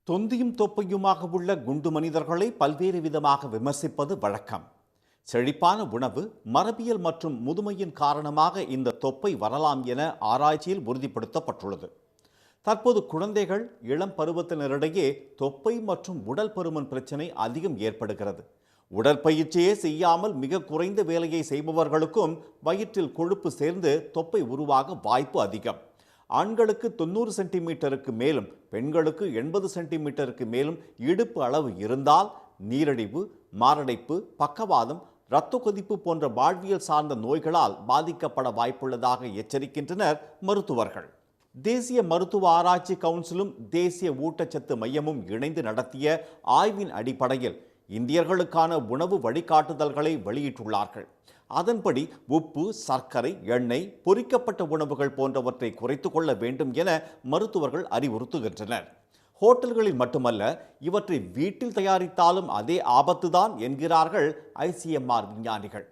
தொந்தியும் தொப்பையுமாக உள்ள குண்டு மனிதர்களை பல்வேறு விதமாக விமர்சிப்பது வழக்கம். செழிப்பான உணவு, மரபியல் மற்றும் முதுமையின் காரணமாக இந்த தொப்பை வரலாம் என ஆராய்ச்சியில் உறுதிப்படுத்தப்பட்டுள்ளது. தற்போது குழந்தைகள், இளம் பருவத்தினரிடையே தொப்பை மற்றும் உடல் பருமன் பிரச்சனை அதிகம் ஏற்படுகிறது. உடற்பயிற்சியே செய்யாமல் மிக குறைந்த வேலையை செய்பவர்களுக்கும் வயிற்றில் கொழுப்பு சேர்ந்து தொப்பை உருவாக வாய்ப்பு அதிகம். ஆண்களுக்கு 90 சென்டிமீட்டருக்கு மேலும், பெண்களுக்கு 80 சென்டிமீட்டருக்கு மேலும் இடுப்பு அளவு இருந்தால் நீரிழிவு, மாரடைப்பு, பக்கவாதம், இரத்த கொதிப்பு போன்ற வாழ்வியல் சார்ந்த நோய்களால் பாதிக்கப்பட வாய்ப்புள்ளதாக எச்சரிக்கின்றனர் மருத்துவர்கள். தேசிய மருத்துவ ஆராய்ச்சி கவுன்சிலும் தேசிய ஊட்டச்சத்து மையமும் இணைந்து நடத்திய ஆய்வின் அடிப்படையில் இந்தியர்களுக்கான உணவு வழிகாட்டுதல்களை வெளியிட்டுள்ளார்கள். அதன்படி உப்பு, சர்க்கரை, எண்ணெய், பொரிக்கப்பட்ட உணவுகள் போன்றவற்றை குறைத்து கொள்ள வேண்டும் என மருத்துவர்கள் அறிவுறுத்துகின்றனர். ஹோட்டல்களில் மட்டுமல்ல, இவற்றை வீட்டில் தயாரித்தாலும் அதே ஆபத்துதான் என்கிறார்கள் ICMR விஞ்ஞானிகள்.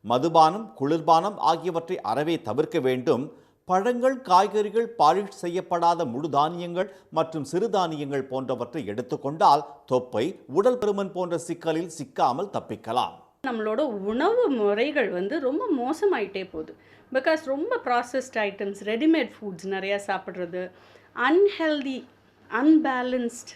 மதுபானம், குளிர்பானம் ஆகியவற்றை அறவே தவிர்க்க வேண்டும். பழங்கள், காய்கறிகள், பாலிஷ் செய்யப்படாத முழு தானியங்கள் மற்றும் சிறுதானியங்கள் போன்றவற்றை எடுத்துக்கொண்டால் தொப்பை, உடல் பருமன் போன்ற சிக்கலில் சிக்காமல் தப்பிக்கலாம். நம்மளோட உணவு முறைகள் ரொம்ப மோசமாயிட்டே போகுது. பிகாஸ் ரொம்ப ப்ராசஸ்ட் ஐட்டம்ஸ், ரெடிமேட் ஃபுட்ஸ் நிறையா சாப்பிட்றது, அன்ஹெல்தி, அன்பேலன்ஸ்ட்,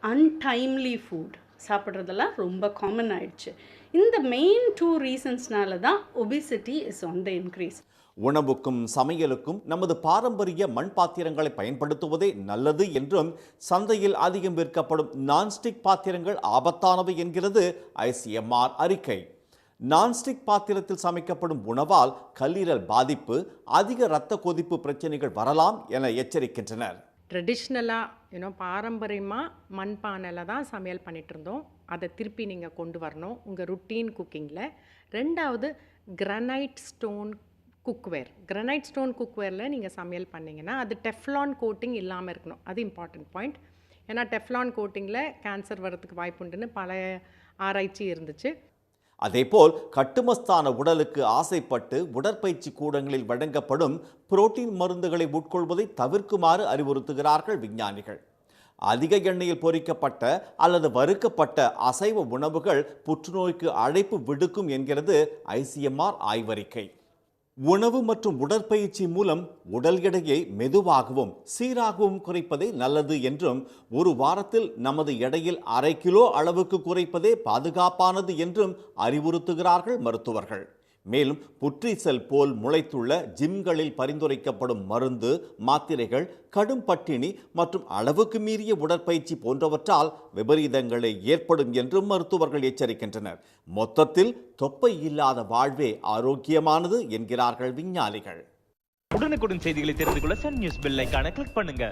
அன்டைம்லி ஃபுட் சாப்பிட்றதெல்லாம் ரொம்ப காமன் ஆயிடுச்சு. இந்த மெயின் 2 ரீசன்ஸ்னால தான் obesity is on the increase. உணவுக்கும் சமையலுக்கும் நமது பாரம்பரிய மண் பாத்திரங்களை பயன்படுத்துவதே நல்லது என்றும், சந்தையில் அதிகம் விற்கப்படும் நான்ஸ்டிக் பாத்திரங்கள் ஆபத்தானவை என்கிறது ICMR அறிக்கை. நான்ஸ்டிக் பாத்திரத்தில் சமைக்கப்படும் உணவால் கல்லீரல் பாதிப்பு, அதிக இரத்த கொதிப்பு பிரச்சனைகள் வரலாம் என எச்சரிக்கின்றனர். ட்ரெடிஷ்னலாக பாரம்பரியமாக மண்பானையில் தான் சமையல் பண்ணிகிட்டு இருந்தோம். அதை திருப்பி நீங்கள் கொண்டு வரணும் உங்கள் ருட்டீன் குக்கிங்கில். ரெண்டாவது, கிரானைட் ஸ்டோன் குக்வேரில் நீங்கள் சமையல் பண்ணிங்கன்னா அது டெஃப்லான் கோட்டிங் இல்லாமல் இருக்கணும். அது இம்பார்ட்டன்ட் பாயிண்ட். ஏன்னா டெஃப்லான் கோட்டிங்கில் கேன்சர் வரதுக்கு வாய்ப்புண்டுன்னு பல ஆராய்ச்சி இருந்துச்சு. அதேபோல் கட்டுமஸ்தான உடலுக்கு ஆசைப்பட்டு உடற்பயிற்சி கூடங்களில் வழங்கப்படும் புரோட்டீன் மருந்துகளை உட்கொள்வதை தவிர்க்குமாறு அறிவுறுத்துகிறார்கள் விஞ்ஞானிகள். அதிக எண்ணெயில் பொரிக்கப்பட்ட அல்லது வறுக்கப்பட்ட அசைவ உணவுகள் புற்றுநோய்க்கு அழைப்பு விடுக்கும் என்கிறது ICMR ஆய்வறிக்கை. உணவு மற்றும் உடற்பயிற்சி மூலம் உடல் எடையை மெதுவாகவும் சீராகவும் குறைப்பதே நல்லது என்றும், ஒரு வாரத்தில் நமது எடையில் 1/2 கிலோ அளவுக்கு குறைப்பதே பாதுகாப்பானது என்றும் அறிவுறுத்துகிறார்கள் மருத்துவர்கள். மேலும் புற்றீசல் போல் முளைத்துள்ள ஜிம்களில் பரிந்துரைக்கப்படும் மருந்து, மாத்திரைகள், கடும் பட்டினி மற்றும் அளவுக்கு மீறிய உடற்பயிற்சி போன்றவற்றால் விபரீதங்களே ஏற்படும் என்றும் மருத்துவர்கள் எச்சரிக்கின்றனர். மொத்தத்தில் தொப்பை இல்லாத வாழ்வே ஆரோக்கியமானது என்கிறார்கள் விஞ்ஞானிகள். உடனுக்குடன் செய்திகளை தெரிந்து கொள்ள சன் நியூஸ் பெல் ஐகானை கிளிக் பண்ணுங்க.